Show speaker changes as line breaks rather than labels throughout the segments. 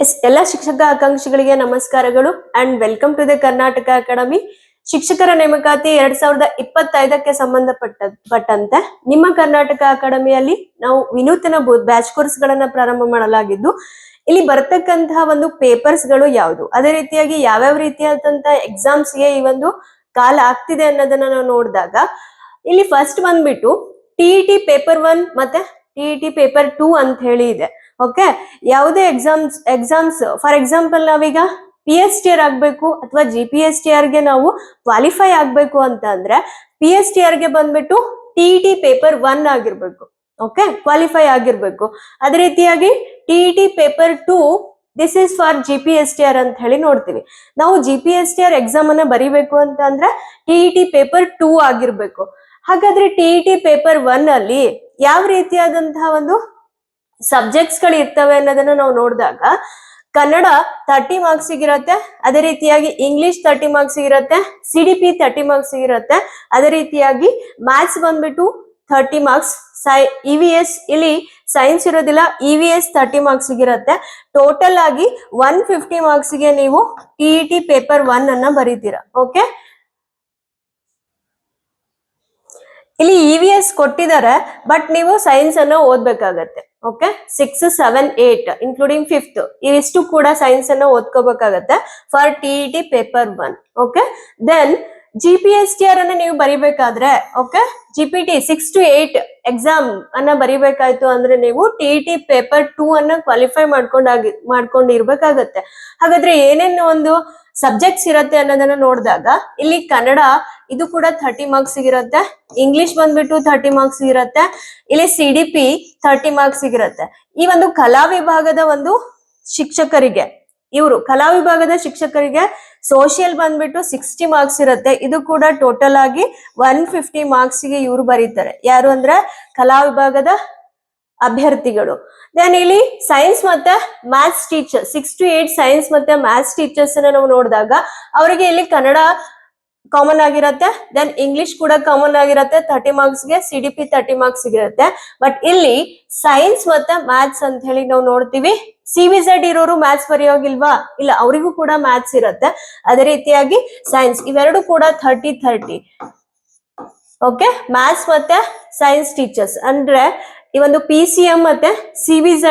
S ಎಲ್ಲ ಶಿಕ್ಷಕ ಆಕಾಂಕ್ಷಿಗಳಿಗೆ ನಮಸ್ಕಾರಗಳು and welcome to the Karnataka academy. ಶಿಕ್ಷಕರ ನೇಮಕಾತಿ 2025ಕ್ಕೆ ಸಂಬಂಧಪಟ್ಟಂತೆ ನಿಮ್ಮ ಕರ್ನಾಟಕ ಅಕಾಡೆಮಿಯಲ್ಲಿ ನಾವು ವಿನೂತನ ಬ್ಯಾಚ್ ಕೋರ್ಸ್ ಗಳನ್ನ ಪ್ರಾರಂಭ ಮಾಡಲಾಗಿದ್ದು, ಇಲ್ಲಿ ಬರತಕ್ಕಂತಹ ಒಂದು ಪೇಪರ್ಸ್ ಗಳು ಯಾವುದು, ಅದೇ ರೀತಿಯಾಗಿ ಯಾವ್ಯಾವ ರೀತಿಯಾದಂತಹ ಎಕ್ಸಾಮ್ಸ್ ಗೆ ಈ ಒಂದು ಕಾಲ ಆಗ್ತಿದೆ ಅನ್ನೋದನ್ನ ನಾವು ನೋಡಿದಾಗ, ಇಲ್ಲಿ ಫಸ್ಟ್ ಬಂದ್ಬಿಟ್ಟು ಟಿಇಟಿ ಪೇಪರ್ 1 ಮತ್ತೆ ಟಿಇಟಿ ಪೇಪರ್ 2 ಅಂತ ಹೇಳಿ ಇದೆ. ಓಕೆ, ಯಾವುದೇ ಎಕ್ಸಾಮ್ಸ್ ಫಾರ್ ಎಕ್ಸಾಂಪಲ್ ನಾವೀಗ PSTR ಆಗ್ಬೇಕು ಅಥವಾ GPSTR ಗೆ ನಾವು ಕ್ವಾಲಿಫೈ ಆಗ್ಬೇಕು ಅಂತ ಅಂದ್ರೆ PSTR ಗೆ ಬಂದ್ಬಿಟ್ಟು ಟಿಇಟಿ ಪೇಪರ್ 1 ಆಗಿರ್ಬೇಕು. ಓಕೆ, ಕ್ವಾಲಿಫೈ ಆಗಿರ್ಬೇಕು. ಅದೇ ರೀತಿಯಾಗಿ TET paper 2 this is for GPSTR ಅಂತ ಹೇಳಿ ನೋಡ್ತೀವಿ. ನಾವು GPSTR ಎಕ್ಸಾಮ್ ಅನ್ನ ಬರಿಬೇಕು ಅಂತ ಅಂದ್ರೆ ಟಿಇಟಿ ಪೇಪರ್ 2 ಆಗಿರ್ಬೇಕು. ಹಾಗಾದ್ರೆ ಟಿಇಟಿ ಪೇಪರ್ 1 ಅಲ್ಲಿ ಯಾವ ರೀತಿಯಾದಂತಹ ಒಂದು ಸಬ್ಜೆಕ್ಟ್ಸ್ ಗಳು ಇರ್ತವೆ ಅನ್ನೋದನ್ನ ನಾವು ನೋಡಿದಾಗ, ಕನ್ನಡ 30 ಮಾರ್ಕ್ಸ್ ಇರುತ್ತೆ, ಅದೇ ರೀತಿಯಾಗಿ ಇಂಗ್ಲಿಷ್ 30 ಮಾರ್ಕ್ಸ್ ಇರುತ್ತೆ, CDP 30 ಮಾರ್ಕ್ಸ್ ಇರುತ್ತೆ, ಅದೇ ರೀತಿಯಾಗಿ ಮ್ಯಾಥ್ಸ್ ಬಂದ್ಬಿಟ್ಟು 30 ಮಾರ್ಕ್ಸ್, EVS ಇಲ್ಲಿ ಸೈನ್ಸ್ ಇರೋದಿಲ್ಲ, EVS 30 ಮಾರ್ಕ್ಸ್ ಇರುತ್ತೆ. ಟೋಟಲ್ ಆಗಿ 150 ಮಾರ್ಕ್ಸ್ ಗೆ ನೀವು ಟಿಇಟಿ ಪೇಪರ್ 1 ಅನ್ನ ಬರೀತೀರಾ. ಓಕೆ, ಇಲ್ಲಿ EVS ಕೊಟ್ಟಿದ್ದಾರೆ, ಬಟ್ ನೀವು ಸೈನ್ಸ್ ಅನ್ನ ಓದ್ಬೇಕಾಗತ್ತೆ. ಓಕೆ, 6, 7, 8 ಇನ್ಕ್ಲೂಡಿಂಗ್ 5th ಇವಿಷ್ಟು ಕೂಡ ಸೈನ್ಸ್ ಅನ್ನ ಓದ್ಕೋಬೇಕಾಗತ್ತೆ for TET paper 1. Okay, then GPSTR ಅನ್ನ ನೀವು ಬರಿಬೇಕಾದ್ರೆ, ಓಕೆ, GPT 6 to 8 ಎಕ್ಸಾಮ್ ಅನ್ನ ಬರಿಬೇಕಾಯ್ತು ಅಂದ್ರೆ ನೀವು ಟಿಇಟಿ ಪೇಪರ್ 2 ಅನ್ನ ಕ್ವಾಲಿಫೈ ಮಾಡ್ಕೊಂಡಿರ್ಬೇಕಾಗತ್ತೆ. ಹಾಗಾದ್ರೆ ಏನೇನು ಒಂದು ಸಬ್ಜೆಕ್ಟ್ಸ್ ಇರುತ್ತೆ ಅನ್ನೋದನ್ನ ನೋಡಿದಾಗ, ಇಲ್ಲಿ ಕನ್ನಡ ಇದು ಕೂಡ 30 ಮಾರ್ಕ್ಸ್ ಇರುತ್ತೆ, ಇಂಗ್ಲಿಷ್ ಬಂದ್ಬಿಟ್ಟು 30 ಮಾರ್ಕ್ಸ್ ಇರುತ್ತೆ, ಇಲ್ಲಿ CDP 30 ಮಾರ್ಕ್ಸ್ ಇರುತ್ತೆ. ಈ ಒಂದು ಕಲಾ ವಿಭಾಗದ ಒಂದು ಶಿಕ್ಷಕರಿಗೆ, ಕಲಾ ವಿಭಾಗದ ಶಿಕ್ಷಕರಿಗೆ ಸೋಷಿಯಲ್ ಬಂದ್ಬಿಟ್ಟು 60 ಮಾರ್ಕ್ಸ್ ಇರುತ್ತೆ. ಇದು ಕೂಡ ಟೋಟಲ್ ಆಗಿ 150 ಮಾರ್ಕ್ಸ್ ಗೆ ಇವ್ರು ಬರೀತಾರೆ. ಯಾರು ಅಂದ್ರೆ ಕಲಾ ವಿಭಾಗದ ಅಭ್ಯರ್ಥಿಗಳು. ದೆನ್ ಇಲ್ಲಿ ಸೈನ್ಸ್ ಮತ್ತೆ ಮ್ಯಾಥ್ಸ್ ಟೀಚರ್ 6 to 8 ಸೈನ್ಸ್ ಮತ್ತೆ ಮ್ಯಾಥ್ಸ್ ಟೀಚರ್ಸ್ ಅನ್ನ ನಾವು ನೋಡಿದಾಗ, ಅವರಿಗೆ ಇಲ್ಲಿ ಕನ್ನಡ ಕಾಮನ್ ಆಗಿರುತ್ತೆ, ದೆನ್ ಇಂಗ್ಲಿಷ್ ಕೂಡ ಕಾಮನ್ ಆಗಿರುತ್ತೆ 30 ಮಾರ್ಕ್ಸ್ ಗೆ, CDP 30 ಮಾರ್ಕ್ಸ್ ಇರುತ್ತೆ. ಬಟ್ ಇಲ್ಲಿ ಸೈನ್ಸ್ ಮತ್ತೆ ಮ್ಯಾಥ್ಸ್ ಅಂತ ಹೇಳಿ ನಾವು ನೋಡ್ತೀವಿ. CVZ ಇರೋರು ಮ್ಯಾಥ್ಸ್ ಬರೆಯೋಗಿಲ್ವಾ? ಇಲ್ಲ, ಅವರಿಗೂ ಕೂಡ ಮ್ಯಾಥ್ಸ್ ಇರುತ್ತೆ. ಅದೇ ರೀತಿಯಾಗಿ ಸೈನ್ಸ್ ಇವೆರಡು ಕೂಡ 30-30. ಓಕೆ, ಮ್ಯಾಥ್ಸ್ ಮತ್ತೆ ಸೈನ್ಸ್ ಟೀಚರ್ಸ್ ಅಂದ್ರೆ ಈ ಒಂದು PCM ಮತ್ತೆ CVZ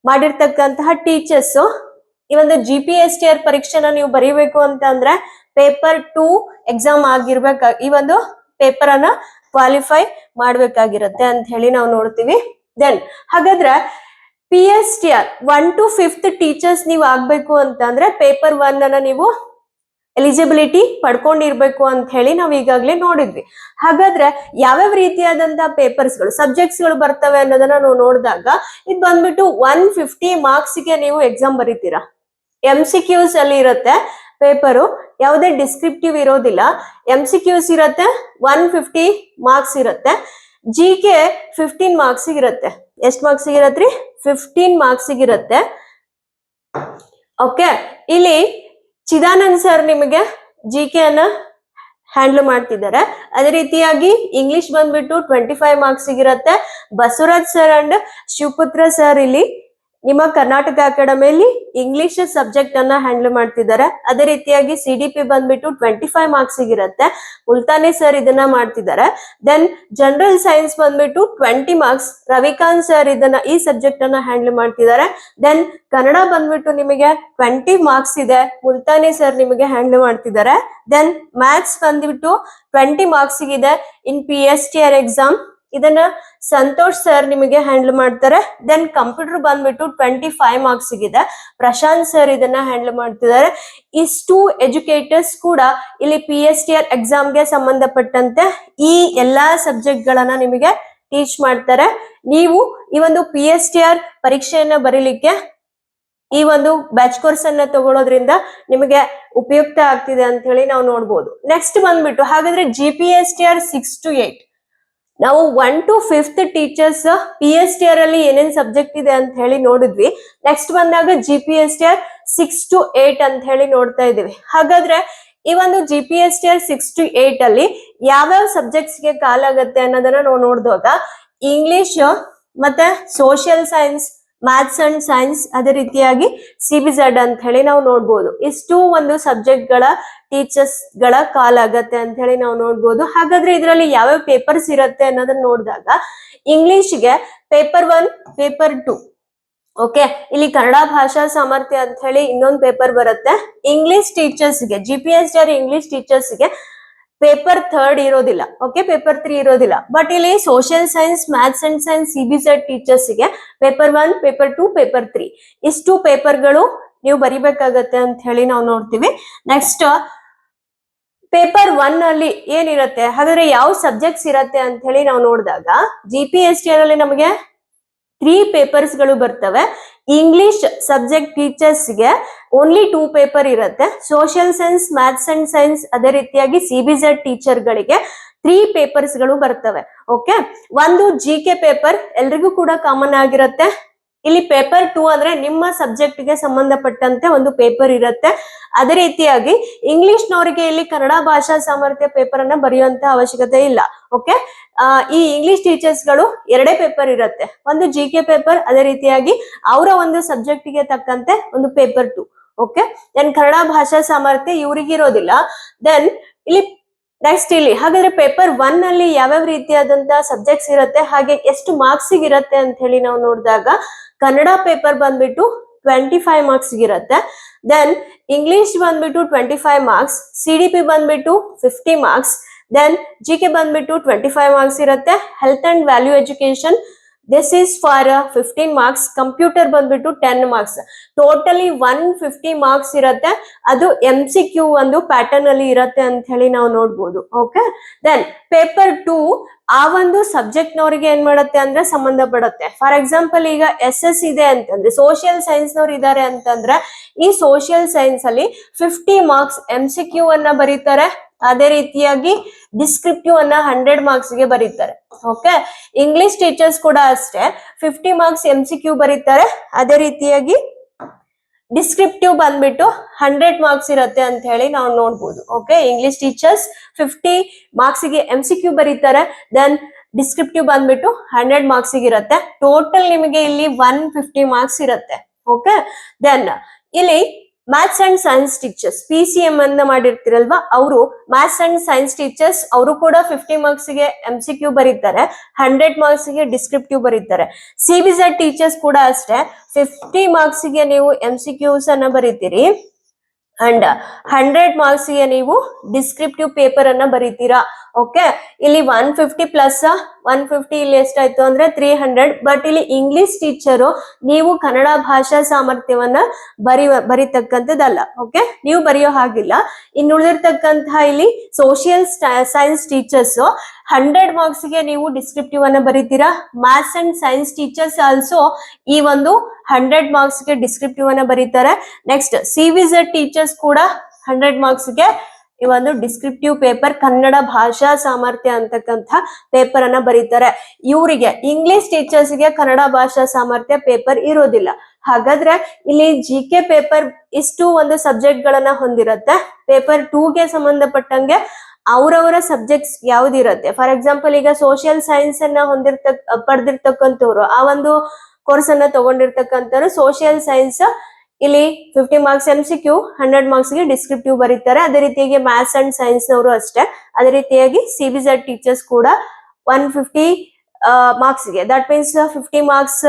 ಮಾಡಿರ್ತಕ್ಕಂತಹ ಟೀಚರ್ಸ್ ಈ ಒಂದು GPSTR ಪರೀಕ್ಷೆನ ನೀವು ಬರೀಬೇಕು ಅಂತ ಅಂದ್ರೆ ಪೇಪರ್ 2 ಎಕ್ಸಾಮ್ ಈ ಒಂದು ಪೇಪರ್ ಅನ್ನ ಕ್ವಾಲಿಫೈ ಮಾಡ್ಬೇಕಾಗಿರುತ್ತೆ ಅಂತ ಹೇಳಿ ನಾವು ನೋಡ್ತೀವಿ. ದೆನ್ ಹಾಗಾದ್ರೆ PSTR 1 to 5th ಟೀಚರ್ಸ್ ನೀವು ಆಗ್ಬೇಕು ಅಂತ ಅಂದ್ರೆ ಪೇಪರ್ 1 ಅನ್ನ ನೀವು ಎಲಿಜಿಬಿಲಿಟಿ ಪಡ್ಕೊಂಡಿರ್ಬೇಕು ಅಂತ ಹೇಳಿ ನಾವು ಈಗಾಗಲೇ ನೋಡಿದ್ವಿ. ಹಾಗಾದ್ರೆ ಯಾವ್ಯಾವ ರೀತಿಯಾದಂತಹ ಪೇಪರ್ಸ್ ಗಳು, ಸಬ್ಜೆಕ್ಟ್ಸ್ ಗಳು ಬರ್ತವೆ ಅನ್ನೋದನ್ನ ನಾವು ನೋಡಿದಾಗ, ಇದು ಬಂದ್ಬಿಟ್ಟು 150 ಮಾರ್ಕ್ಸ್ ಗೆ ನೀವು ಎಕ್ಸಾಮ್ ಬರೀತೀರಾ. MCQs ಅಲ್ಲಿ ಇರುತ್ತೆ ಪೇಪರು, ಯಾವುದೇ ಡಿಸ್ಕ್ರಿಪ್ಟಿವ್ ಇರೋದಿಲ್ಲ. MCQs ಇರುತ್ತೆ, 150 ಮಾರ್ಕ್ಸ್ ಇರುತ್ತೆ. GK 15 ಮಾರ್ಕ್ಸ್ ಇರುತ್ತೆ. ಎಷ್ಟು ಮಾರ್ಕ್ಸ್ ಇರತ್ರಿ? 15 ಮಾರ್ಕ್ಸ್ ಇರುತ್ತೆ. ಓಕೆ, ಇಲ್ಲಿ ಚಿದಾನಂದ್ ಸರ್ ನಿಮಗೆ GK ಅನ್ನ ಹ್ಯಾಂಡಲ್ ಮಾಡ್ತಿದ್ದಾರೆ. ಅದೇ ರೀತಿಯಾಗಿ ಇಂಗ್ಲಿಷ್ ಬಂದ್ಬಿಟ್ಟು 25 ಮಾರ್ಕ್ಸ್ ಇರುತ್ತೆ. Basavaraj sir and Shivaputra sir ಇಲ್ಲಿ ನಿಮ್ಮ ಕರ್ನಾಟಕ ಅಕಾಡೆಮಿಯಲ್ಲಿ ಇಂಗ್ಲಿಷ್ ಸಬ್ಜೆಕ್ಟ್ ಅನ್ನ ಹ್ಯಾಂಡಲ್ ಮಾಡ್ತಿದ್ದಾರೆ. ಅದೇ ರೀತಿಯಾಗಿ CDP ಬಂದ್ಬಿಟ್ಟು 25 ಮಾರ್ಕ್ಸ್ ಇರುತ್ತೆ. ಮುಲ್ತಾನಿ ಸರ್ ಇದನ್ನ ಮಾಡ್ತಿದ್ದಾರೆ. ದೆನ್ ಜನರಲ್ ಸೈನ್ಸ್ ಬಂದ್ಬಿಟ್ಟು 20 ಮಾರ್ಕ್ಸ್, ರವಿಕಾಂತ್ ಸರ್ ಈ ಸಬ್ಜೆಕ್ಟ್ ಅನ್ನ ಹ್ಯಾಂಡಲ್ ಮಾಡ್ತಿದ್ದಾರೆ. ದೆನ್ ಕನ್ನಡ ಬಂದ್ಬಿಟ್ಟು ನಿಮಗೆ 20 ಮಾರ್ಕ್ಸ್ ಇದೆ, ಮುಲ್ತಾನಿ ಸರ್ ನಿಮಗೆ ಹ್ಯಾಂಡಲ್ ಮಾಡ್ತಿದ್ದಾರೆ. ದೆನ್ ಮ್ಯಾಥ್ಸ್ ಬಂದ್ಬಿಟ್ಟು 20 ಮಾರ್ಕ್ಸ್ ಇದೆ ಇನ್ PSTR ಎಕ್ಸಾಮ್, ಇದನ್ನ ಸಂತೋಷ್ ಸರ್ ನಿಮಗೆ ಹ್ಯಾಂಡಲ್ ಮಾಡ್ತಾರೆ. ದೆನ್ ಕಂಪ್ಯೂಟರ್ ಬಂದ್ಬಿಟ್ಟು 25 ಮಾರ್ಕ್ಸ್ ಇದೆ, ಪ್ರಶಾಂತ್ ಸರ್ ಇದನ್ನ ಹ್ಯಾಂಡಲ್ ಮಾಡ್ತಿದ್ದಾರೆ. ಇಷ್ಟು ಎಜುಕೇಟರ್ಸ್ ಕೂಡ ಇಲ್ಲಿ PSTR ಎಕ್ಸಾಮ್ಗೆ ಸಂಬಂಧಪಟ್ಟಂತೆ ಈ ಎಲ್ಲಾ ಸಬ್ಜೆಕ್ಟ್ ಗಳನ್ನ ನಿಮಗೆ ಟೀಚ್ ಮಾಡ್ತಾರೆ. ನೀವು ಈ ಒಂದು PSTR ಪರೀಕ್ಷೆಯನ್ನ ಬರೀಲಿಕ್ಕೆ ಈ ಒಂದು ಬ್ಯಾಚ್ ಕೋರ್ಸ್ ಅನ್ನ ತಗೊಳ್ಳೋದ್ರಿಂದ ನಿಮಗೆ ಉಪಯುಕ್ತ ಆಗ್ತಿದೆ ಅಂತ ಹೇಳಿ ನಾವು ನೋಡ್ಬೋದು. ನೆಕ್ಸ್ಟ್ ಬಂದ್ಬಿಟ್ಟು ಹಾಗಾದ್ರೆ GPSTR 6 to 8 ನಾವು 1 to 5th ಟೀಚರ್ಸ್ PSTR ಅಲ್ಲಿ ಏನೇನ್ ಸಬ್ಜೆಕ್ಟ್ ಇದೆ ಅಂತ ಹೇಳಿ ನೋಡಿದ್ವಿ. ನೆಕ್ಸ್ಟ್ ಬಂದಾಗ GPSTR 6 to 8 ಅಂತ ಹೇಳಿ ನೋಡ್ತಾ ಇದೀವಿ. ಹಾಗಾದ್ರೆ ಈ ಒಂದು GPSTR 6 to 8 ಅಲ್ಲಿ ಯಾವ್ಯಾವ ಸಬ್ಜೆಕ್ಟ್ಸ್ ಗೆ ಕಾಲಾಗತ್ತೆ ಅನ್ನೋದನ್ನ ನಾವು ನೋಡಿದಾಗ, ಇಂಗ್ಲಿಷ್ ಮತ್ತೆ social science maths and science, ಅದೇ ರೀತಿಯಾಗಿ CBZ ಅಂತ ಹೇಳಿ ನಾವು ನೋಡ್ಬೋದು. ಇಷ್ಟು ಒಂದು ಸಬ್ಜೆಕ್ಟ್ ಗಳ ಟೀಚರ್ಸ್ ಗಳ ಕಾಲ್ ಆಗತ್ತೆ ಅಂತ ಹೇಳಿ ನಾವು ನೋಡ್ಬೋದು. ಹಾಗಾದ್ರೆ ಇದರಲ್ಲಿ ಯಾವ್ಯಾವ ಪೇಪರ್ಸ್ ಇರತ್ತೆ ಅನ್ನೋದನ್ನ ನೋಡಿದಾಗ ಇಂಗ್ಲಿಷ್ಗೆ ಪೇಪರ್ 1, ಪೇಪರ್ 2. ಓಕೆ, ಇಲ್ಲಿ ಕನ್ನಡ ಭಾಷಾ ಸಾಮರ್ಥ್ಯ ಅಂತ ಹೇಳಿ ಇನ್ನೊಂದು ಪೇಪರ್ ಬರುತ್ತೆ. ಇಂಗ್ಲಿಷ್ ಟೀಚರ್ಸ್ಗೆ, GPSR ಇಂಗ್ಲಿಷ್ ಟೀಚರ್ಸ್ಗೆ ಪೇಪರ್ 3 ಇರೋದಿಲ್ಲ. ಓಕೆ, ಪೇಪರ್ 3 ಇರೋದಿಲ್ಲ. ಬಟ್ ಇಲ್ಲಿ social science, maths and science, CBZ ಟೀಚರ್ಸ್ಗೆ ಪೇಪರ್ 1, ಪೇಪರ್ 2, ಪೇಪರ್ 3 ಇಷ್ಟು ಪೇಪರ್ಗಳು ನೀವು ಬರಿಬೇಕಾಗತ್ತೆ ಅಂತ ಹೇಳಿ ನಾವು ನೋಡ್ತೀವಿ. ನೆಕ್ಸ್ಟ್ ಪೇಪರ್ 1 ಅಲ್ಲಿ ಏನಿರತ್ತೆ, ಹಾಗಾದ್ರೆ ಯಾವ ಸಬ್ಜೆಕ್ಟ್ಸ್ ಇರತ್ತೆ ಅಂತ ಹೇಳಿ ನಾವು ನೋಡಿದಾಗ GPSR ಅಲ್ಲಿ ನಮಗೆ 3 ಪೇಪರ್ಸ್ ಗಳು ಬರ್ತವೆ. ಇಂಗ್ಲಿಷ್ ಸಬ್ಜೆಕ್ಟ್ ಟೀಚರ್ಸ್ಗೆ ಓನ್ಲಿ 2 ಪೇಪರ್ ಇರುತ್ತೆ. Social science, maths and science, ಅದೇ ರೀತಿಯಾಗಿ CBZ ಟೀಚರ್ ಗಳಿಗೆ 3 ಪೇಪರ್ಸ್ ಗಳು ಬರ್ತವೆ. ಓಕೆ, ಒಂದು GK ಪೇಪರ್ ಎಲ್ರಿಗೂ ಕೂಡ ಕಾಮನ್ ಆಗಿರುತ್ತೆ. ಇಲ್ಲಿ ಪೇಪರ್ 2 ಅಂದ್ರೆ ನಿಮ್ಮ ಸಬ್ಜೆಕ್ಟ್ ಗೆ ಸಂಬಂಧಪಟ್ಟಂತೆ ಒಂದು ಪೇಪರ್ ಇರುತ್ತೆ. ಅದೇ ರೀತಿಯಾಗಿ ಇಂಗ್ಲಿಷ್ನವರಿಗೆ ಇಲ್ಲಿ ಕನ್ನಡ ಭಾಷಾ ಸಾಮರ್ಥ್ಯ ಪೇಪರ್ ಅನ್ನ ಬರೆಯುವಂತ ಅವಶ್ಯಕತೆ ಇಲ್ಲ. ಓಕೆ, ಈ ಇಂಗ್ಲಿಷ್ ಟೀಚರ್ಸ್ ಗಳು 2 ಪೇಪರ್ ಇರುತ್ತೆ. ಒಂದು GK ಪೇಪರ್, ಅದೇ ರೀತಿಯಾಗಿ ಅವರ ಒಂದು ಸಬ್ಜೆಕ್ಟ್ ಗೆ ತಕ್ಕಂತೆ ಒಂದು ಪೇಪರ್ 2. ಓಕೆ, ದೆನ್ ಕನ್ನಡ ಭಾಷಾ ಸಾಮರ್ಥ್ಯ ಇವ್ರಿಗಿರೋದಿಲ್ಲ. ದೆನ್ ಇಲ್ಲಿ ನೆಕ್ಸ್ಟ್ ಇಲ್ಲಿ ಹಾಗಾದ್ರೆ ಪೇಪರ್ 1 ಅಲ್ಲಿ ಯಾವ್ಯಾವ ರೀತಿಯಾದಂತಹ ಸಬ್ಜೆಕ್ಟ್ಸ್ ಇರುತ್ತೆ, ಹಾಗೆ ಎಷ್ಟು ಮಾರ್ಕ್ಸ್ ಇರುತ್ತೆ ಅಂತ ಹೇಳಿ ನಾವು ನೋಡಿದಾಗ ಕನ್ನಡ ಪೇಪರ್ ಬಂದ್ಬಿಟ್ಟು 25 ಮಾರ್ಕ್ಸ್ ಇರುತ್ತೆ. ದೆನ್ ಇಂಗ್ಲಿಷ್ ಬಂದ್ಬಿಟ್ಟು 25 ಮಾರ್ಕ್ಸ್, CDP ಬಂದ್ಬಿಟ್ಟು 50 ಮಾರ್ಕ್ಸ್, ದೆನ್ GK ಬಂದ್ಬಿಟ್ಟು 25 ಮಾರ್ಕ್ಸ್ ಇರುತ್ತೆ. Health and value education, this is for 15 marks. Computer ಬಂದ್ಬಿಟ್ಟು 10 ಮಾರ್ಕ್ಸ್. ಟೋಟಲಿ 150 ಮಾರ್ಕ್ಸ್ ಇರುತ್ತೆ. ಅದು MCQ ಒಂದು ಪ್ಯಾಟರ್ನ್ ಅಲ್ಲಿ ಇರುತ್ತೆ ಅಂತ ಹೇಳಿ ನಾವು ನೋಡ್ಬೋದು. ಓಕೆ, ದೆನ್ ಪೇಪರ್ 2 ಆ ಒಂದು ಸಬ್ಜೆಕ್ಟ್ ನವರಿಗೆ ಏನ್ ಮಾಡುತ್ತೆ ಅಂದ್ರೆ ಸಂಬಂಧ ಪಡುತ್ತೆ. ಫಾರ್ ಎಕ್ಸಾಂಪಲ್ ಈಗ SS ಇದೆ ಅಂತಂದ್ರೆ, ಸೋಷಿಯಲ್ ಸೈನ್ಸ್ ನವ್ರು ಇದ್ದಾರೆ ಅಂತಂದ್ರೆ ಈ ಸೋಷಿಯಲ್ ಸೈನ್ಸ್ ಅಲ್ಲಿ 50 ಮಾರ್ಕ್ಸ್ MCQ ಅನ್ನ ಬರೀತಾರೆ. ಅದೇ ರೀತಿಯಾಗಿ ಡಿಸ್ಕ್ರಿಪ್ಟಿವ್ ಅನ್ನ 100 ಮಾರ್ಕ್ಸ್ ಗೆ ಬರೀತಾರೆ. ಓಕೆ, ಇಂಗ್ಲಿಷ್ ಟೀಚರ್ಸ್ ಕೂಡ ಅಷ್ಟೇ 50 ಮಾರ್ಕ್ಸ್ MCQ ಬರೀತಾರೆ. ಅದೇ ರೀತಿಯಾಗಿ ಡಿಸ್ಕ್ರಿಪ್ಟಿವ್ ಬಂದ್ಬಿಟ್ಟು 100 ಮಾರ್ಕ್ಸ್ ಇರುತ್ತೆ ಅಂತ ಹೇಳಿ ನಾವು ನೋಡ್ಬೋದು. ಓಕೆ, ಇಂಗ್ಲಿಷ್ ಟೀಚರ್ಸ್ 50 ಮಾರ್ಕ್ಸ್ ಗೆ MCQ ಬರೀತಾರೆ. ದೆನ್ ಡಿಸ್ಕ್ರಿಪ್ಟಿವ್ ಬಂದ್ಬಿಟ್ಟು 100 ಮಾರ್ಕ್ಸ್ ಇರುತ್ತೆ. ಟೋಟಲ್ ನಿಮಗೆ ಇಲ್ಲಿ 150 ಮಾರ್ಕ್ಸ್ ಇರುತ್ತೆ. ಓಕೆ, ದೆನ್ ಇಲ್ಲಿ maths and science teachers PCM ಅನ್ನ ಮಾಡಿರ್ತಿರಲ್ವಾ, ಅವರು ಮ್ಯಾಥ್ಸ್ ಅಂಡ್ ಸೈನ್ಸ್ ಟೀಚರ್ಸ್ ಅವರು ಕೂಡ 50 ಮಾರ್ಕ್ಸ್ ಗೆ MCQ ಬರೀತಾರೆ, 100 ಮಾರ್ಕ್ಸ್ ಗೆ ಡಿಸ್ಕ್ರಿಪ್ಟಿವ್ ಬರೀತಾರೆ. CBZ ಟೀಚರ್ಸ್ ಕೂಡ ಅಷ್ಟೇ 50 ಮಾರ್ಕ್ಸ್ ಗೆ ನೀವು MCQs ಅನ್ನ ಬರೀತೀರಿ ಅಂಡ್ 100 ಮಾರ್ಕ್ಸ್ ಗೆ ನೀವು ಡಿಸ್ಕ್ರಿಪ್ಟಿವ್ ಪೇಪರ್ ಅನ್ನ ಬರೀತೀರಾ. ಓಕೆ, ಇಲ್ಲಿ 150 ಪ್ಲಸ್ 150 ಇಲ್ಲಿ ಎಷ್ಟಾಯ್ತು ಅಂದ್ರೆ 300. ಬಟ್ ಇಲ್ಲಿ ಇಂಗ್ಲಿಷ್ ಟೀಚರು ನೀವು ಕನ್ನಡ ಭಾಷಾ ಸಾಮರ್ಥ್ಯವನ್ನ ಬರೀತಕ್ಕಂಥದ್ದಲ್ಲ. ಓಕೆ, ನೀವು ಬರೆಯೋ ಹಾಗಿಲ್ಲ. ಇನ್ನು ಉಳಿದಿರ್ತಕ್ಕಂತಹ ಇಲ್ಲಿ ಸೋಷಿಯಲ್ ಸೈನ್ಸ್ ಟೀಚರ್ಸ್ 100 ಮಾರ್ಕ್ಸ್ ಗೆ ನೀವು ಡಿಸ್ಕ್ರಿಪ್ಟಿವ್ ಅನ್ನ ಬರೀತೀರಾ. Maths and science teachers also ಈ ಒಂದು 100 ಮಾರ್ಕ್ಸ್ ಗೆ ಡಿಸ್ಕ್ರಿಪ್ಟಿವ್ ಅನ್ನ ಬರೀತಾರೆ. ನೆಕ್ಸ್ಟ್ CBZ ಟೀಚರ್ಸ್ ಕೂಡ 100 ಮಾರ್ಕ್ಸ್ ಗೆ ಈ ಒಂದು ಡಿಸ್ಕ್ರಿಪ್ಟಿವ್ ಪೇಪರ್ ಕನ್ನಡ ಭಾಷಾ ಸಾಮರ್ಥ್ಯ ಅಂತಕ್ಕಂಥ ಪೇಪರ್ ಅನ್ನ ಬರೀತಾರೆ. ಇವರಿಗೆ ಇಂಗ್ಲಿಷ್ ಟೀಚರ್ಸ್ ಗೆ ಕನ್ನಡ ಭಾಷಾ ಸಾಮರ್ಥ್ಯ ಪೇಪರ್ ಇರೋದಿಲ್ಲ. ಹಾಗಾದ್ರೆ ಇಲ್ಲಿ GK ಪೇಪರ್ ಇಷ್ಟು ಒಂದು ಸಬ್ಜೆಕ್ಟ್ ಗಳನ್ನ ಹೊಂದಿರುತ್ತೆ. ಪೇಪರ್ 2 ಗೆ ಸಂಬಂಧಪಟ್ಟಂಗೆ ಅವರವರ ಸಬ್ಜೆಕ್ಟ್ಸ್ ಯಾವ್ದಿರತ್ತೆ. ಫಾರ್ ಎಕ್ಸಾಂಪಲ್ ಈಗ ಸೋಷಿಯಲ್ ಸೈನ್ಸ್ ಅನ್ನ ಪಡೆದಿರ್ತಕ್ಕಂಥವ್ರು, ಆ ಒಂದು ಕೋರ್ಸ್ ಅನ್ನ ತಗೊಂಡಿರ್ತಕ್ಕಂಥವ್ರು ಸೋಷಿಯಲ್ ಸೈನ್ಸ್ ಇಲ್ಲಿ 50 ಮಾರ್ಕ್ಸ್ MCQ, 100 ಮಾರ್ಕ್ಸ್ ಗೆ ಡಿಸ್ಕ್ರಿಪ್ಟಿವ್ ಬರೀತಾರೆ. ಅದೇ ರೀತಿಯಾಗಿ ಮ್ಯಾಥ್ಸ್ ಅಂಡ್ ಸೈನ್ಸ್ ನವರು ಅಷ್ಟೇ. ಅದೇ ರೀತಿಯಾಗಿ CBZ ಟೀಚರ್ಸ್ ಕೂಡ 150 ಮಾರ್ಕ್ಸ್ ಗೆ, ದಟ್ ಮೀನ್ಸ್ 50 ಮಾರ್ಕ್ಸ್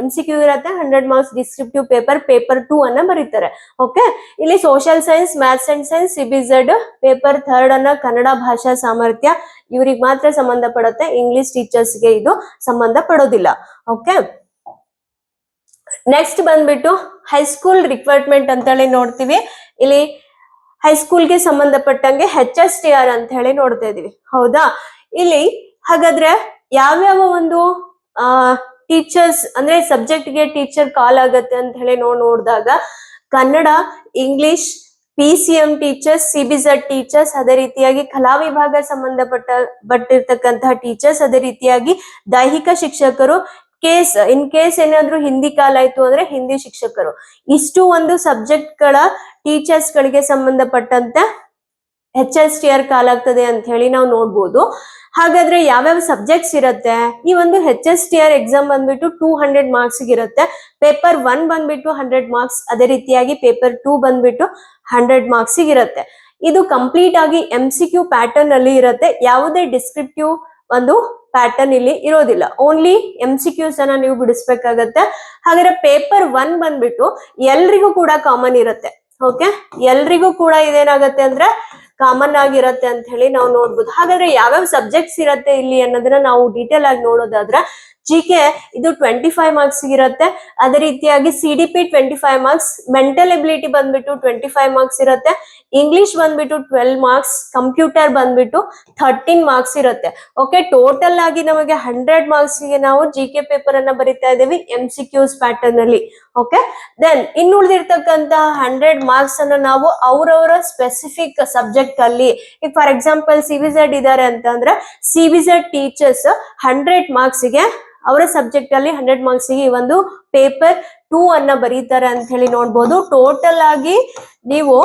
MCQ ಇರುತ್ತೆ, 100 ಮಾರ್ಕ್ಸ್ ಡಿಸ್ಕ್ರಿಪ್ಟಿವ್ ಪೇಪರ್ 2 ಅನ್ನ ಬರೀತಾರೆ. ಓಕೆ, ಇಲ್ಲಿ social science, maths and science, CBZ paper 3 ಅನ್ನ ಕನ್ನಡ ಭಾಷಾ ಸಾಮರ್ಥ್ಯ ಇವ್ರಿಗೆ ಮಾತ್ರ ಸಂಬಂಧ ಪಡುತ್ತೆ. ಇಂಗ್ಲಿಷ್ ಟೀಚರ್ಸ್ ಗೆ ಇದು ಸಂಬಂಧ ಪಡೋದಿಲ್ಲ. ಓಕೆ, ನೆಕ್ಸ್ಟ್ ಬಂದ್ಬಿಟ್ಟು ಹೈಸ್ಕೂಲ್ ರಿಕ್ವೈರ್ಮೆಂಟ್ ಅಂತ ಹೇಳಿ ನೋಡ್ತೀವಿ. ಇಲ್ಲಿ ಹೈಸ್ಕೂಲ್ಗೆ ಸಂಬಂಧಪಟ್ಟಂಗೆ HSTR ಅಂತ ಹೇಳಿ ನೋಡ್ತಾ ಇದೀವಿ. ಹೌದಾ, ಇಲ್ಲಿ ಹಾಗಾದ್ರೆ ಯಾವ್ಯಾವ ಒಂದು ಟೀಚರ್ಸ್ ಅಂದ್ರೆ ಸಬ್ಜೆಕ್ಟ್ ಗೆ ಟೀಚರ್ ಕಾಲ್ ಆಗತ್ತೆ ಅಂತ ಹೇಳಿ ನೋಡಿದಾಗ Kannada, English, PCM teachers, CBZ teachers, ಅದೇ ರೀತಿಯಾಗಿ ಕಲಾ ವಿಭಾಗ ಸಂಬಂಧಪಟ್ಟಿರ್ತಕ್ಕಂತಹ ಟೀಚರ್ಸ್, ಅದೇ ರೀತಿಯಾಗಿ ದೈಹಿಕ ಶಿಕ್ಷಕರು, ಇನ್ ಕೇಸ್ ಏನಾದ್ರೂ ಹಿಂದಿ ಕಾಲ್ ಆಯ್ತು ಅಂದ್ರೆ ಹಿಂದಿ ಶಿಕ್ಷಕರು. ಇಷ್ಟು ಒಂದು ಸಬ್ಜೆಕ್ಟ್ ಗಳ ಟೀಚರ್ಸ್ ಗಳಿಗೆ ಸಂಬಂಧಪಟ್ಟಂತೆ HSTR ಕಾಲಾಗ್ತದೆ ಅಂತ ಹೇಳಿ ನಾವು ನೋಡ್ಬೋದು. ಹಾಗಾದ್ರೆ ಯಾವ್ಯಾವ ಸಬ್ಜೆಕ್ಟ್ಸ್ ಇರುತ್ತೆ? ಈ ಒಂದು HSTR ಎಕ್ಸಾಮ್ ಬಂದ್ಬಿಟ್ಟು 200 ಮಾರ್ಕ್ಸ್ ಇರುತ್ತೆ. ಪೇಪರ್ 1 ಬಂದ್ಬಿಟ್ಟು 100 ಮಾರ್ಕ್ಸ್, ಅದೇ ರೀತಿಯಾಗಿ ಪೇಪರ್ 2 ಬಂದ್ಬಿಟ್ಟು 100 ಮಾರ್ಕ್ಸ್ ಇರುತ್ತೆ. ಇದು ಕಂಪ್ಲೀಟ್ ಆಗಿ MCQ ಪ್ಯಾಟರ್ನ್ ಅಲ್ಲಿ ಇರುತ್ತೆ. ಯಾವುದೇ ಡಿಸ್ಕ್ರಿಪ್ಟಿವ್ ಒಂದು ಪ್ಯಾಟರ್ನ್ ಇಲ್ಲಿ ಇರೋದಿಲ್ಲ. ಓನ್ಲಿ MCQs ಅನ್ನ ನೀವು ಬಿಡಿಸ್ಬೇಕಾಗತ್ತೆ. ಹಾಗಾದ್ರೆ ಪೇಪರ್ 1 ಬಂದ್ಬಿಟ್ಟು ಎಲ್ರಿಗೂ ಕೂಡ ಕಾಮನ್ ಇರುತ್ತೆ. ಓಕೆ, ಎಲ್ರಿಗೂ ಕೂಡ ಇದೇನಾಗತ್ತೆ ಅಂದ್ರೆ ಕಾಮನ್ ಆಗಿರತ್ತೆ ಅಂತ ಹೇಳಿ ನಾವು ನೋಡ್ಬೋದು. ಹಾಗಾದ್ರೆ ಯಾವ್ಯಾವ ಸಬ್ಜೆಕ್ಟ್ಸ್ ಇರತ್ತೆ ಇಲ್ಲಿ ಅನ್ನೋದನ್ನ ನಾವು ಡೀಟೇಲ್ ಆಗಿ ನೋಡೋದಾದ್ರೆ, GK ಇದು 25 ಮಾರ್ಕ್ಸ್ ಇರುತ್ತೆ. ಅದೇ ರೀತಿಯಾಗಿ CDP 25 ಮಾರ್ಕ್ಸ್, ಮೆಂಟಲ್ ಎಬಿಲಿಟಿ ಬಂದ್ಬಿಟ್ಟು 25 ಮಾರ್ಕ್ಸ್ ಇರುತ್ತೆ, ಇಂಗ್ಲಿಷ್ ಬಂದ್ಬಿಟ್ಟು 12 ಮಾರ್ಕ್ಸ್, ಕಂಪ್ಯೂಟರ್ ಬಂದ್ಬಿಟ್ಟು 13 ಮಾರ್ಕ್ಸ್ ಇರುತ್ತೆ. ಓಕೆ, ಟೋಟಲ್ ಆಗಿ ನಮಗೆ 100 ಮಾರ್ಕ್ಸ್ ಗೆ ನಾವು GK ಪೇಪರ್ ಅನ್ನ ಬರಿತಾ ಇದ್ದೀವಿ MCQs ಪ್ಯಾಟರ್ನ್ ಅಲ್ಲಿ. ಓಕೆ, ದೆನ್ ಇನ್ನುಳಿದಿರ್ತಕ್ಕಂತಹ 100 ಮಾರ್ಕ್ಸ್ ಅನ್ನ ನಾವು ಅವರವರ ಸ್ಪೆಸಿಫಿಕ್ ಸಬ್ಜೆಕ್ಟ್ ಅಲ್ಲಿ, ಈಗ ಫಾರ್ ಎಕ್ಸಾಂಪಲ್ CVZ ಇದಾರೆ ಅಂತ ಅಂದ್ರೆ CVZ ಟೀಚರ್ಸ್ 100 ಮಾರ್ಕ್ಸ್ ಗೆ ಅವರ ಸಬ್ಜೆಕ್ಟ್ ಅಲ್ಲಿ 100 ಮಾರ್ಕ್ಸ್ ಗೆ ಈ ಒಂದು ಪೇಪರ್ 2 ಅನ್ನ ಬರೀತಾರೆ ಅಂತ ಹೇಳಿ ನೋಡ್ಬೋದು. ಟೋಟಲ್ ಆಗಿ ನೀವು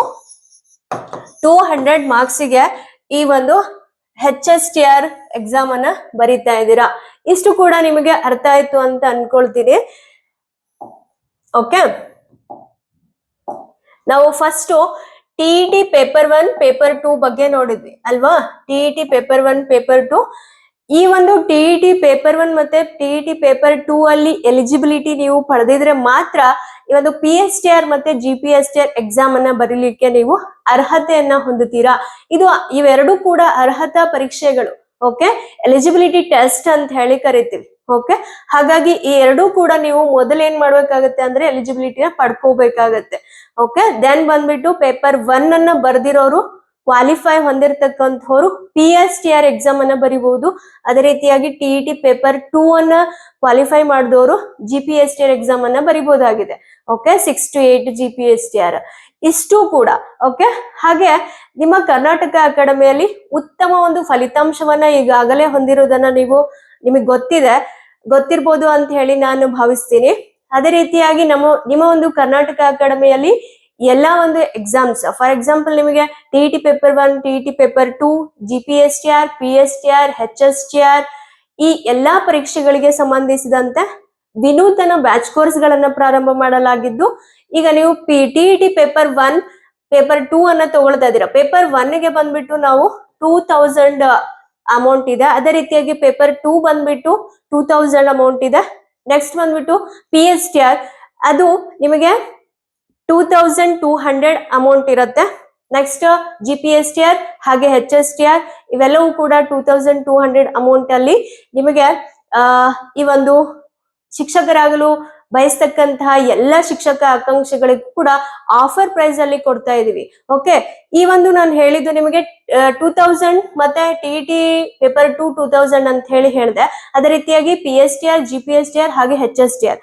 200 ಮಾರ್ಕ್ಸ್ ಗೆ ಈ ಒಂದು HSTR ಎಕ್ಸಾಮ್ ಅನ್ನ ಬರೀತಾ ಇದ್ದೀರಾ. ಇಷ್ಟು ಕೂಡ ನಿಮಗೆ ಅರ್ಥ ಆಯ್ತು ಅಂತ ಅನ್ಕೊಳ್ತೀನಿ. ಓಕೆ, ನಾವು ಫಸ್ಟ್ TET ಪೇಪರ್ 1 ಪೇಪರ್ 2 ಬಗ್ಗೆ ನೋಡಿದ್ವಿ ಅಲ್ವಾ. TET ಪೇಪರ್ 1 ಪೇಪರ್ 2, ಈ ಒಂದು TET ಪೇಪರ್ 1 ಮತ್ತೆ TET ಪೇಪರ್ 2 ಅಲ್ಲಿ ಎಲಿಜಿಬಿಲಿಟಿ ನೀವು ಪಡೆದಿದ್ರೆ ಮಾತ್ರ ಈ ಒಂದು PSTR ಮತ್ತೆ GPSTR ಎಕ್ಸಾಮ್ ಅನ್ನ ಬರೀಲಿಕ್ಕೆ ನೀವು ಅರ್ಹತೆಯನ್ನ ಹೊಂದುತ್ತೀರಾ. ಇವೆರಡೂ ಕೂಡ ಅರ್ಹತಾ ಪರೀಕ್ಷೆಗಳು. ಓಕೆ, ಎಲಿಜಿಬಿಲಿಟಿ ಟೆಸ್ಟ್ ಅಂತ ಹೇಳಿ ಕರಿತೀವಿ. ಓಕೆ, ಹಾಗಾಗಿ ಈ ಎರಡೂ ಕೂಡ ನೀವು ಮೊದಲು ಏನ್ ಮಾಡ್ಬೇಕಾಗತ್ತೆ ಅಂದ್ರೆ ಎಲಿಜಿಬಿಲಿಟಿನ ಪಡ್ಕೋಬೇಕಾಗತ್ತೆ. ಓಕೆ, ದೆನ್ ಬಂದ್ಬಿಟ್ಟು ಪೇಪರ್ 1 ಅನ್ನ ಬರ್ದಿರೋರು, ಕ್ವಾಲಿಫೈ ಹೊಂದಿರತಕ್ಕಂಥವ್ರು PSTR ಎಕ್ಸಾಮ್ ಅನ್ನ ಬರಿಬಹುದು. ಅದೇ ರೀತಿಯಾಗಿ TET ಪೇಪರ್ 2 ಅನ್ನ ಕ್ವಾಲಿಫೈ ಮಾಡಿದವರು GPSTR ಎಕ್ಸಾಮ್ ಅನ್ನ ಬರಿಬಹುದಾಗಿದೆ. ಓಕೆ, 6 to 8 GPSTR ಇಷ್ಟು ಕೂಡ. ಓಕೆ, ಹಾಗೆ ನಿಮ್ಮ ಕರ್ನಾಟಕ ಅಕಾಡೆಮಿಯಲ್ಲಿ ಉತ್ತಮ ಒಂದು ಫಲಿತಾಂಶವನ್ನ ಈಗಾಗಲೇ ಹೊಂದಿರೋದನ್ನ ನಿಮಗೆ ಗೊತ್ತಿರ್ಬೋದು ಅಂತ ಹೇಳಿ ನಾನು ಭಾವಿಸ್ತೀನಿ. ಅದೇ ರೀತಿಯಾಗಿ ನಿಮ್ಮ ಒಂದು ಕರ್ನಾಟಕ ಅಕಾಡೆಮಿಯಲ್ಲಿ ಎಲ್ಲಾ ಒಂದು ಎಕ್ಸಾಮ್ಸ್, ಫಾರ್ ಎಕ್ಸಾಂಪಲ್ ನಿಮಗೆ TET paper 1, TET paper 2, GPSTR, PSTR, HSTR ಈ ಎಲ್ಲಾ ಪರೀಕ್ಷೆಗಳಿಗೆ ಸಂಬಂಧಿಸಿದಂತೆ ವಿನೂತನ ಬ್ಯಾಚ್ ಕೋರ್ಸ್ ಗಳನ್ನ ಪ್ರಾರಂಭ ಮಾಡಲಾಗಿದ್ದು, ಈಗ ನೀವು TET ಪೇಪರ್ 1 ಪೇಪರ್ 2 ಅನ್ನ ತಗೊಳ್ತಾ ಇದ್ದೀರಾ. ಪೇಪರ್ 1 ಗೆ ಬಂದ್ಬಿಟ್ಟು ನಾವು 2000 ಅಮೌಂಟ್ ಇದೆ. ಅದೇ ರೀತಿಯಾಗಿ ಪೇಪರ್ 2 ಬಂದ್ಬಿಟ್ಟು 2000 ಅಮೌಂಟ್ ಇದೆ. ನೆಕ್ಸ್ಟ್ ಬಂದ್ಬಿಟ್ಟು PSTR ಅದು ನಿಮಗೆ 2200 ಅಮೌಂಟ್ ಇರುತ್ತೆ. ನೆಕ್ಸ್ಟ್ GPSTR ಹಾಗೆ HSTR ಇವೆಲ್ಲವೂ ಕೂಡ 2200 ಅಮೌಂಟ್ ಅಲ್ಲಿ ನಿಮಗೆ ಈ ಒಂದು ಶಿಕ್ಷಕರಾಗಲು ಬಯಸ್ತಕ್ಕಂತಹ ಎಲ್ಲ ಶಿಕ್ಷಕ ಆಕಾಂಕ್ಷಿಗಳಿಗೂ ಕೂಡ ಆಫರ್ ಪ್ರೈಸ್ ಅಲ್ಲಿ ಕೊಡ್ತಾ ಇದೀವಿ. ಓಕೆ, ಈ ಒಂದು ನಾನು ಹೇಳಿದ್ದು ನಿಮಗೆ 2000 ಮತ್ತೆ TET ಪೇಪರ್ 2 2000 ಅಂತ ಹೇಳಿದೆ. ಅದೇ ರೀತಿಯಾಗಿ PSTR, GPSTR ಹಾಗೆ HSTR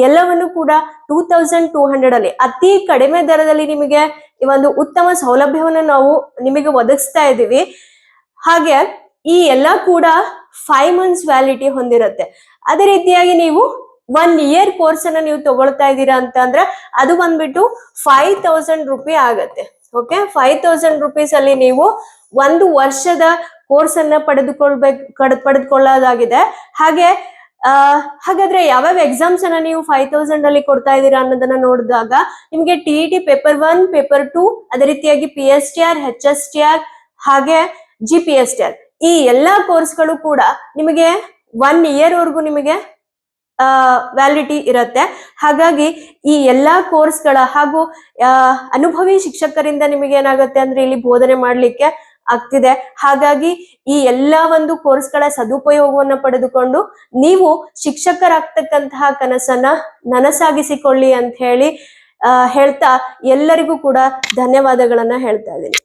ಎಲ್ಲವನ್ನು ಕೂಡ 2200 ಅಲ್ಲಿ ಅತಿ ಕಡಿಮೆ ದರದಲ್ಲಿ ನಿಮಗೆ ಈ ಒಂದು ಉತ್ತಮ ಸೌಲಭ್ಯವನ್ನು ನಾವು ನಿಮಗೆ ಒದಗಿಸ್ತಾ ಇದ್ದೀವಿ. ಹಾಗೆ ಈ ಎಲ್ಲ ಕೂಡ 5 months ವ್ಯಾಲಿಡಿಟಿ ಹೊಂದಿರುತ್ತೆ. ಅದೇ ರೀತಿಯಾಗಿ ನೀವು 1 year ಕೋರ್ಸ್ ಅನ್ನ ನೀವು ತಗೊಳ್ತಾ ಇದ್ದೀರಾ ಅಂತ ಅಂದ್ರೆ ಅದು ಬಂದ್ಬಿಟ್ಟು 5000 ರೂಪಾಯಿ ಆಗತ್ತೆ. ಓಕೆ, 5000 ರೂಪೀಸ್ ಅಲ್ಲಿ ನೀವು 1 ವರ್ಷದ ಕೋರ್ಸ್ ಅನ್ನ ಪಡೆದುಕೊಳ್ಳೋದಾಗಿದೆ. ಹಾಗಾದ್ರೆ ಯಾವ್ಯಾವ ಎಕ್ಸಾಮ್ಸ್ ಅನ್ನ ನೀವು 5000 ಅಲ್ಲಿ ಕೊಡ್ತಾ ಇದ್ದೀರಾ ಅನ್ನೋದನ್ನ ನೋಡಿದಾಗ ನಿಮ್ಗೆ TET ಪೇಪರ್ 1 ಪೇಪರ್ 2 ಅದೇ ರೀತಿಯಾಗಿ PSTR, HSTR ಹಾಗೆ GPSTR ಈ ಎಲ್ಲಾ ಕೋರ್ಸ್ಗಳು ಕೂಡ ನಿಮಗೆ 1 year ವರೆಗೂ ನಿಮಗೆ ವ್ಯಾಲಿಡಿಟಿ ಇರುತ್ತೆ. ಹಾಗಾಗಿ ಈ ಎಲ್ಲಾ ಕೋರ್ಸ್ಗಳ ಹಾಗೂ ಅನುಭವಿ ಶಿಕ್ಷಕರಿಂದ ನಿಮಗೆ ಏನಾಗುತ್ತೆ ಅಂದ್ರೆ ಇಲ್ಲಿ ಬೋಧನೆ ಮಾಡ್ಲಿಕ್ಕೆ ಆಗ್ತಿದೆ. ಹಾಗಾಗಿ ಈ ಎಲ್ಲಾ ಒಂದು ಕೋರ್ಸ್ಗಳ ಸದುಪಯೋಗವನ್ನ ಪಡೆದುಕೊಂಡು ನೀವು ಶಿಕ್ಷಕರಾಗ್ತಕ್ಕಂತಹ ಕನಸನ್ನ ನನಸಾಗಿಸಿಕೊಳ್ಳಿ ಅಂತ ಹೇಳ್ತಾ ಎಲ್ಲರಿಗೂ ಕೂಡ ಧನ್ಯವಾದಗಳನ್ನ ಹೇಳ್ತಾ ಇದ್ದೀನಿ.